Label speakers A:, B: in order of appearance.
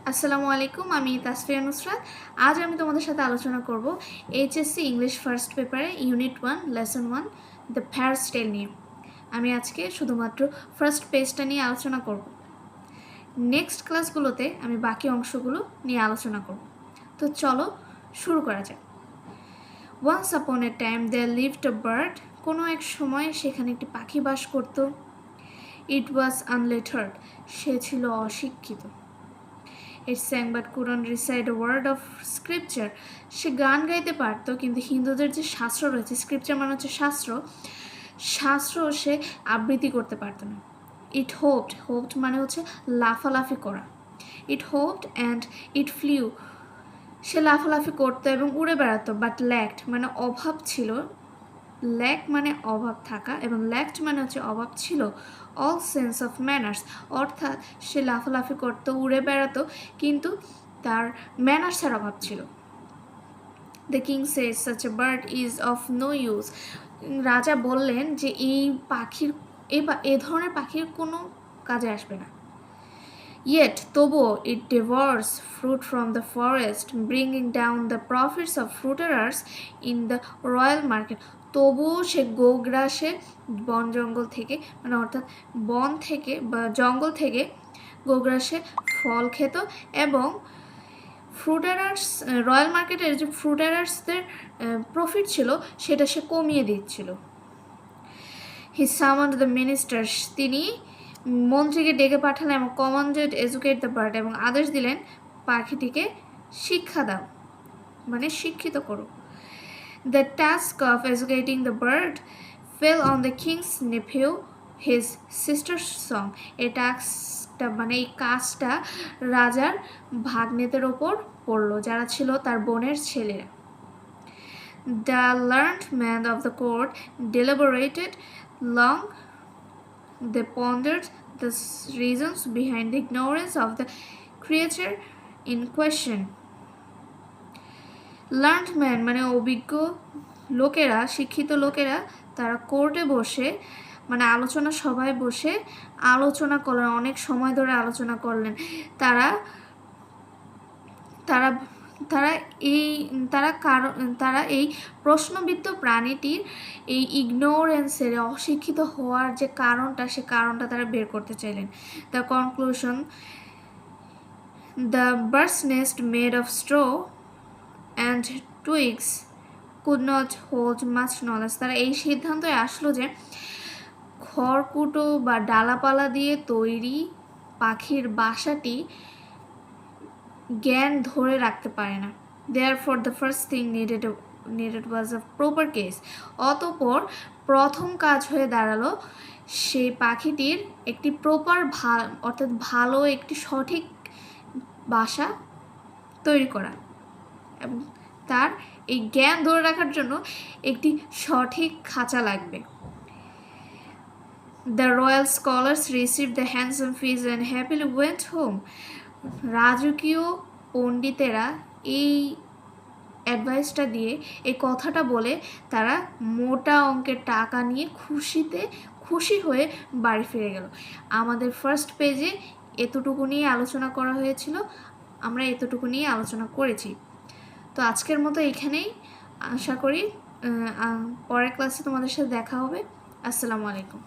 A: আসসালামু আলাইকুম, আমি তাসফিয়া নুসরাত। আজ আমি তোমাদের সাথে আলোচনা করব এইচএসসি ইংলিশ ফার্স্ট পেপারে ইউনিট 1 লেসন 1 দ্য প্যারট টেল নিয়ে। আমি আজকে শুধুমাত্র ফার্স্ট পেজটা নিয়ে আলোচনা করব। নেক্সট ক্লাসগুলোতে আমি বাকি অংশগুলো নিয়ে আলোচনা করব। তো চলো শুরু করা যাক। Once upon a time there lived a bird. কোনো এক সময় সেখানে একটি পাখি বাস করত। ইট ওয়াজ আনলেটার্ড। সে ছিল অশিক্ষিত। It sang but couldn't recite a word of scripture. সে গান গাইতে পারতো, কিন্তু হিন্দুদের যে শাস্ত্র রয়েছে, স্ক্রিপচার মানে হচ্ছে শাস্ত্র সে আবৃত্তি করতে পারতো না। ইট হোপড মানে হচ্ছে লাফালাফি করা। ইট হোপড অ্যান্ড ইট ফ্লিউ। সে লাফালাফি করতো এবং উড়ে বেড়াতো। বাট ল্যাকড মানে অভাব ছিল। ল্যাক মানে অভাব থাকা এবং ল্যাকড মানে হচ্ছে অভাব ছিল অল সেন্স অফ ম্যানার্স, অর্থাৎ সে লাফালাফি করতো, উড়ে বেড়াতো, কিন্তু তার ম্যানার্সের অভাব ছিল। The king says such a bird is of no use. রাজা বললেন যে এ ধরনের পাখির কোনো কাজে আসবে না। Yet, তবুও it devours fruit from the forest, bringing down the profits of fruiterers in the royal market. তবুও সে গোগ্রাসে বন জঙ্গল থেকে মানে অর্থাৎ বন থেকে বা জঙ্গল থেকে গোগ্রাসে ফল খেত এবং ফ্রুটারার্স রয়্যাল মার্কেটের যে ফ্রুটারার্সদের প্রফিট ছিল সেটা সে কমিয়ে দিচ্ছিল। হি সামান্ড দ্য মিনিস্টার্স। তিনি মন্ত্রীকে ডেকে পাঠালেন এবং কমান্ডেড এডুকেট দ্য বার্ড, এবং আদেশ দিলেন পাখিটিকে শিক্ষা দাও মানে শিক্ষিত করো। The task of educating the bird fell on the king's nephew his sister's son. এই টাস্কটা মানে এই কাজটা রাজার ভাগ্নেদের ওপর পড়লো, যারা ছিল তার বোনের ছেলেরা। The learned man of the court deliberated long. They pondered the reasons behind the ignorance of the creature in question. Learned man মানে অভিজ্ঞ লোকেরা, শিক্ষিত লোকেরা তারা কোর্টে বসে মানে আলোচনা সভায় বসে আলোচনা করলেন, অনেক সময় ধরে আলোচনা করলেন। তারা তারা তারা এই প্রশ্নবিদ্ধ প্রাণীটির এই ইগনোরেন্সের অশিক্ষিত হওয়ার যে কারণটা, সে কারণটা তারা বের করতে চাইলেন। The conclusion, the birds nest made of straw and টুইগস could not hold much knowledge. তারা এই সিদ্ধান্তে আসলো যে খড়কুটো বা ডালাপালা দিয়ে তৈরি পাখির বাসাটি জ্ঞান ধরে রাখতে পারে না। Therefore the first thing needed was a proper case. অতঃপর প্রথম কাজ হয়ে দাঁড়ালো সেই পাখিটির একটি প্রপার অর্থাৎ ভালো একটি সঠিক বাসা তৈরি করা, এবং তার এই জ্ঞান ধরে রাখার জন্য একটি সঠিক খাঁচা লাগবে। The royal scholars received the handsome fees and happily went home. রাজকীয় পণ্ডিতেরা এই অ্যাডভাইসটা দিয়ে, এই কথাটা বলে তারা মোটা অঙ্কের টাকা নিয়ে খুশি হয়ে বাড়ি ফিরে গেল। আমাদের ফার্স্ট পেজে এতটুকু নিয়ে আলোচনা করা হয়েছিল, আমরা এতটুকু নিয়ে আলোচনা করেছি। তো আজকের মতো এখানেই, আশা করি পরের ক্লাসে তোমাদের সাথে দেখা হবে। আসসালামু আলাইকুম।